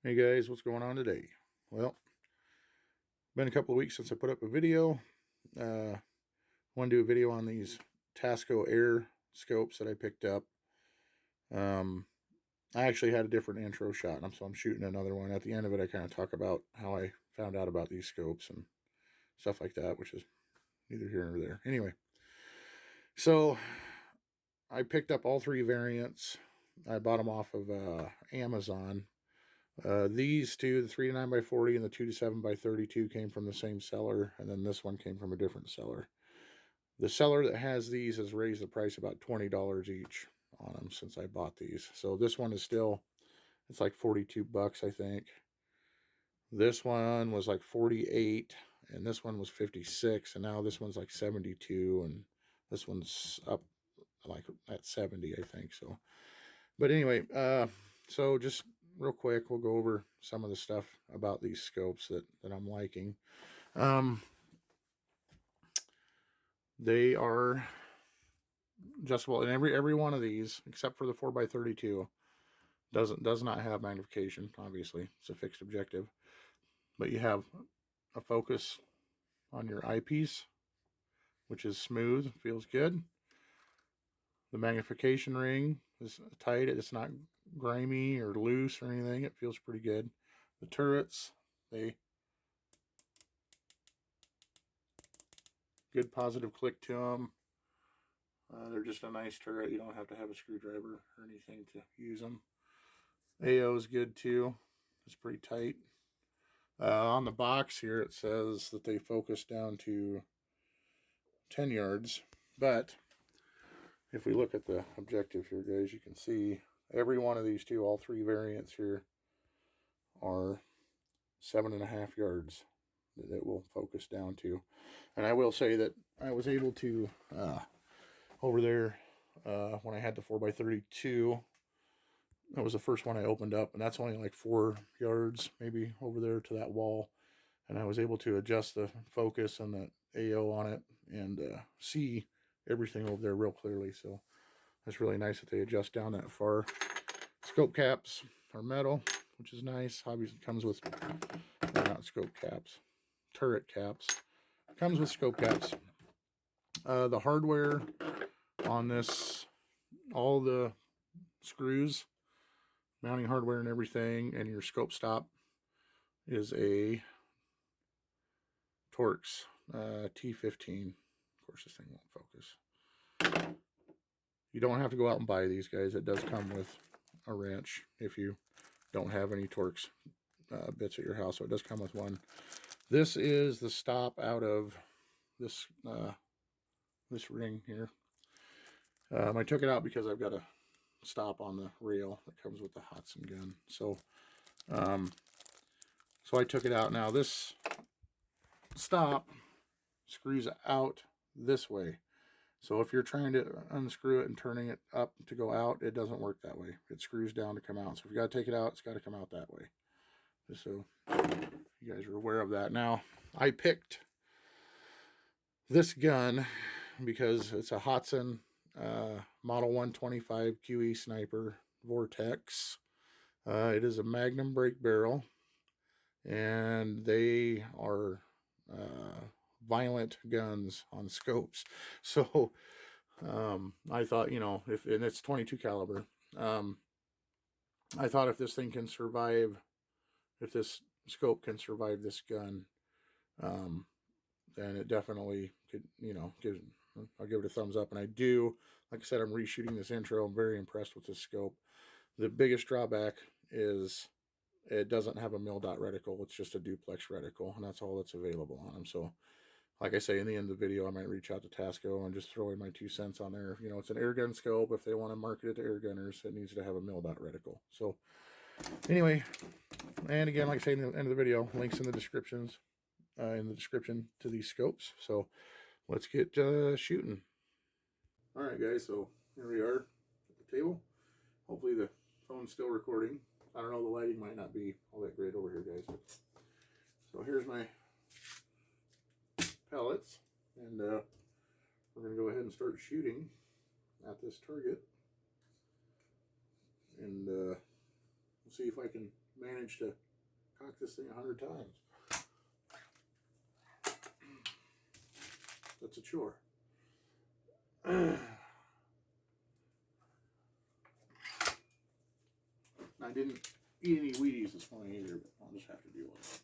Hey guys, what's going on today? Well, been a couple of weeks since I put up a video. Want to do a video on these Tasco air scopes that I picked up. I actually had a different intro shot, so I'm shooting another one. At the end of it, I kind of talk about how I found out about these scopes and stuff like that, which is neither here nor there. Anyway, so I picked up all three variants. I bought them off of Amazon. These two, the 3 to 9 by 40 and the 2 to 7 by 32, came from the same seller, and then this one came from a different seller. The seller that has these has raised the price about $20 each on them since I bought these. So this one is still, it's like 42 bucks, I think. This one was like 48, and this one was 56, and now this one's like 72, and this one's up like at 70, I think. So, but anyway, so just real quick, we'll go over some of the stuff about these scopes that I'm liking. They are adjustable, and every one of these, except for the 4x32, does not have magnification. Obviously, it's a fixed objective, but you have a focus on your eyepiece, which is smooth, feels good. The magnification ring is tight. It's not grimy or loose or anything. It feels pretty good. The turrets, they good positive click to them. They're just a nice turret. You don't have to have a screwdriver or anything to use them. AO is good too. It's pretty tight. On the box here, it says that they focus down to 10 yards. But if we look at the objective here, guys, you can see every one of these two, all three variants here, are 7.5 yards that it will focus down to. And I will say that I was able to, over there, when I had the 4x32, that was the first one I opened up, and that's only like 4 yards maybe over there to that wall. And I was able to adjust the focus and the AO on it and see everything over there real clearly. So that's really nice that they adjust down that far. Scope caps are metal, which is nice. Obviously, it comes with, not scope caps, turret caps. It comes with scope caps. The hardware on this, all the screws, mounting hardware and everything, and your scope stop is a Torx T15. Of course, this thing won't focus. You don't have to go out and buy these, guys. It does come with a wrench if you don't have any Torx bits at your house, so it does come with one. This is the stop out of this this ring here. I took it out because I've got a stop on the rail that comes with the Hudson gun. So, so I took it out. Now this stop screws out this way. So if you're trying to unscrew it and turning it up to go out, it doesn't work that way. It screws down to come out. So if you got to take it out, it's got to come out that way. Just so you guys are aware of that. Now, I picked this gun because it's a Hudson Model 125 QE Sniper Vortex. It is a Magnum brake barrel, and they are violent guns on scopes. So I thought, you know, and it's 22 caliber. I thought if this thing can survive, if this scope can survive this gun, then it definitely could, you know, I'll give it a thumbs up. And I do, like I said, I'm reshooting this intro. I'm very impressed with this scope. The biggest drawback is it doesn't have a mil-dot reticle. It's just a duplex reticle, and that's all that's available on them. So, like I say, in the end of the video, I might reach out to Tasco and just throw in my 2 cents on there. You know, it's an air gun scope. If they want to market it to air gunners, it needs to have a mil-dot reticle. So, anyway, and again, like I say in the end of the video, links in the descriptions, in the description to these scopes. So, let's get shooting. All right, guys. So here we are at the table. Hopefully the phone's still recording. I don't know, the lighting might not be all that great over here, guys. So here's my pellets, and we're going to go ahead and start shooting at this target. And we'll see if I can managed to cock this thing 100 times. That's a chore. I didn't eat any Wheaties this morning either, but I'll just have to deal with it.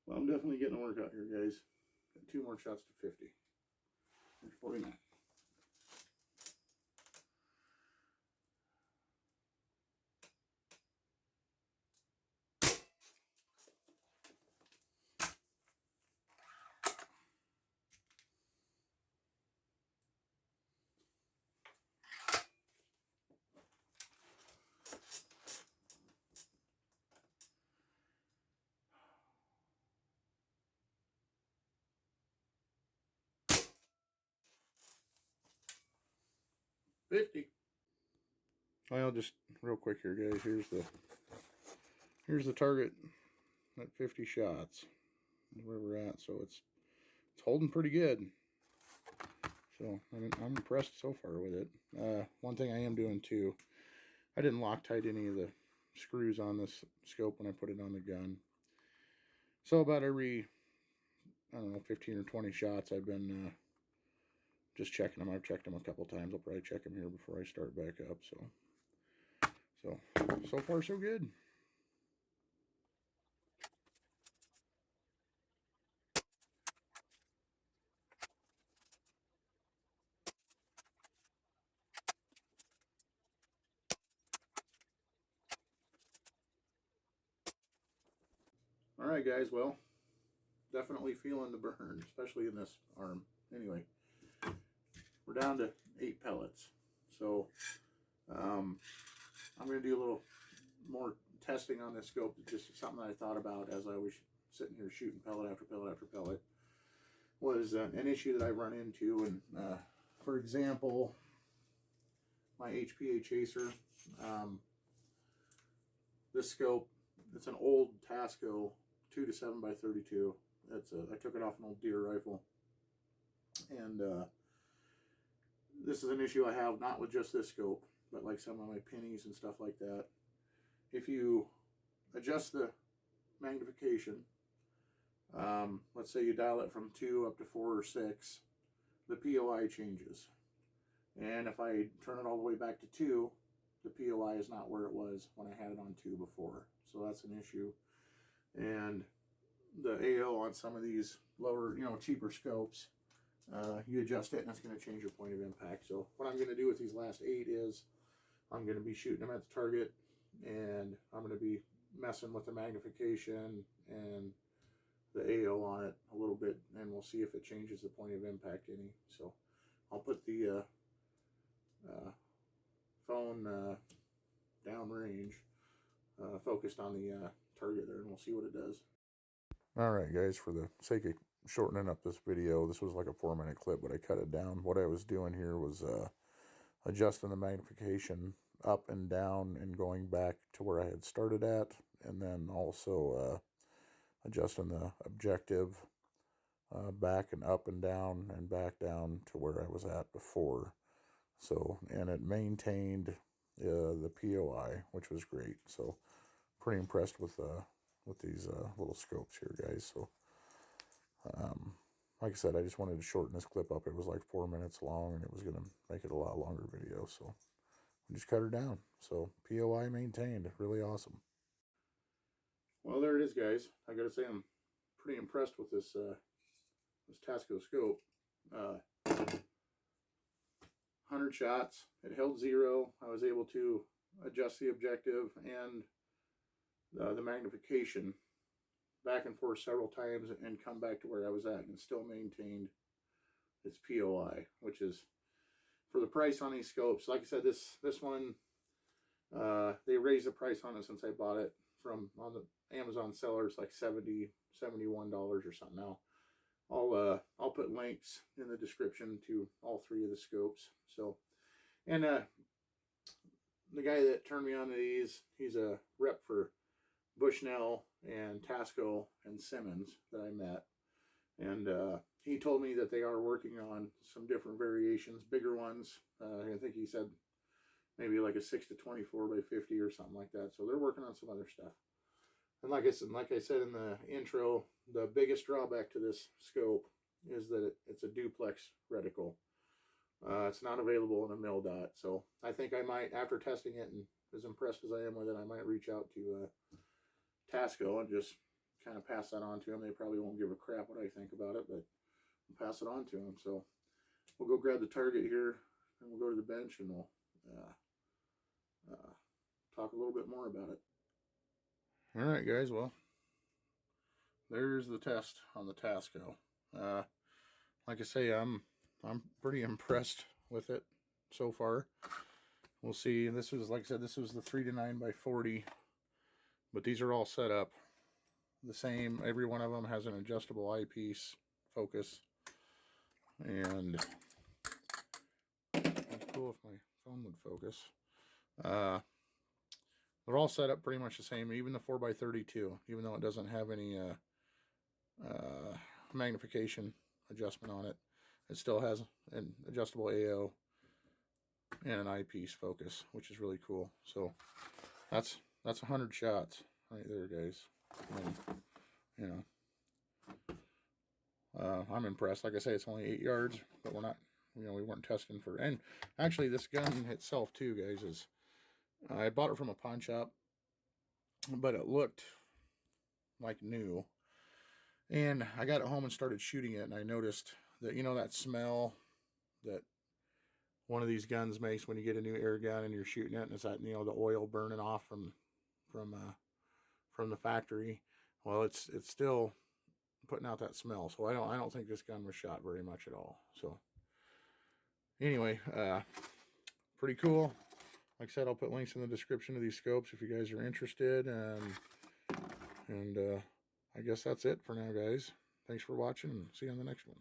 Well, I'm definitely getting a workout here, guys. Got 2 more shots to 50. There's 49. Well, just real quick here, guys. Here's the target at 50 shots. Where we're at, so it's holding pretty good. So I'm impressed so far with it. One thing I am doing too, I didn't Loctite any of the screws on this scope when I put it on the gun. So about every, I don't know, 15 or 20 shots, I've been just checking them. I've checked them a couple times. I'll probably check them here before I start back up. So far so good. All right, guys. Well, definitely feeling the burn, especially in this arm. Anyway, we're down to 8 pellets. So I'm going to do a little more testing on this scope. Just something that I thought about as I was sitting here shooting pellet after pellet after pellet. Was an issue that I run into. And for example, my HPA chaser, this scope, it's an old Tasco 2 to 7 by 32. I took it off an old deer rifle. And this is an issue I have not with just this scope, but like some of my pennies and stuff like that. If you adjust the magnification, let's say you dial it from 2 up to 4 or 6, the POI changes. And if I turn it all the way back to 2, the POI is not where it was when I had it on 2 before. So that's an issue. And the AO on some of these lower, cheaper scopes, you adjust it and it's going to change your point of impact. So what I'm going to do with these last 8 is I'm going to be shooting them at the target, and I'm going to be messing with the magnification and the AO on it a little bit, and we'll see if it changes the point of impact any. So I'll put the phone downrange, focused on the target there, and we'll see what it does. All right, guys, for the sake of shortening up this video, this was like a 4-minute clip, but I cut it down. What I was doing here was adjusting the magnification up and down and going back to where I had started at, and then also adjusting the objective back and up and down and back down to where I was at before. So, and it maintained the POI, which was great. So pretty impressed with these little scopes here, guys. So like I said, I just wanted to shorten this clip up. It was like 4 minutes long, and it was going to make it a lot longer video. So we just cut her down. So POI maintained, really awesome. Well, there it is, guys. I gotta say, I'm pretty impressed with this this Tasco scope. 100 shots. It held 0. I was able to adjust the objective and the magnification back and forth several times and come back to where I was at, and still maintained its POI, which is, for the price on these scopes, like I said, this one, they raised the price on it since I bought it from on the Amazon sellers, like $70, $71 or something. Now I'll put links in the description to all 3 of the scopes. So, and the guy that turned me on to these, he's a rep for Bushnell and Tasco and Simmons that I met, and he told me that they are working on some different variations, bigger ones. I think he said maybe like a 6 to 24 by 50 or something like that. So they're working on some other stuff. And like I said in the intro, the biggest drawback to this scope is that it's a duplex reticle. It's not available in a mil dot. So I think I might, after testing it and as impressed as I am with it, I might reach out to Tasco and just kind of pass that on to them. They probably won't give a crap what I think about it, but I'll pass it on to them. So we'll go grab the target here, and we'll go to the bench, and we'll talk a little bit more about it. All right, guys. Well, there's the test on the Tasco. Like I say, I'm pretty impressed with it so far. We'll see. This was, like I said, this was the 3 to 9 by 40, but these are all set up the same. Every one of them has an adjustable eyepiece focus, and it's cool if my phone would focus. They're all set up pretty much the same, even the 4x32, even though it doesn't have any magnification adjustment on it. It still has an adjustable AO and an eyepiece focus, which is really cool. So that's 100 shots right there, guys. And, you know, I'm impressed. Like I say, it's only 8 yards, but we're not, we weren't testing for. And actually, this gun itself too, guys, is I bought it from a pawn shop, but it looked like new. And I got it home and started shooting it, and I noticed that, that smell that one of these guns makes when you get a new air gun and you're shooting it, and it's that, the oil burning off from the factory. Well, it's still putting out that smell. So I don't think this gun was shot very much at all. So anyway, pretty cool. Like I said, I'll put links in the description of these scopes if you guys are interested. And I guess that's it for now, guys. Thanks for watching, and see you on the next one.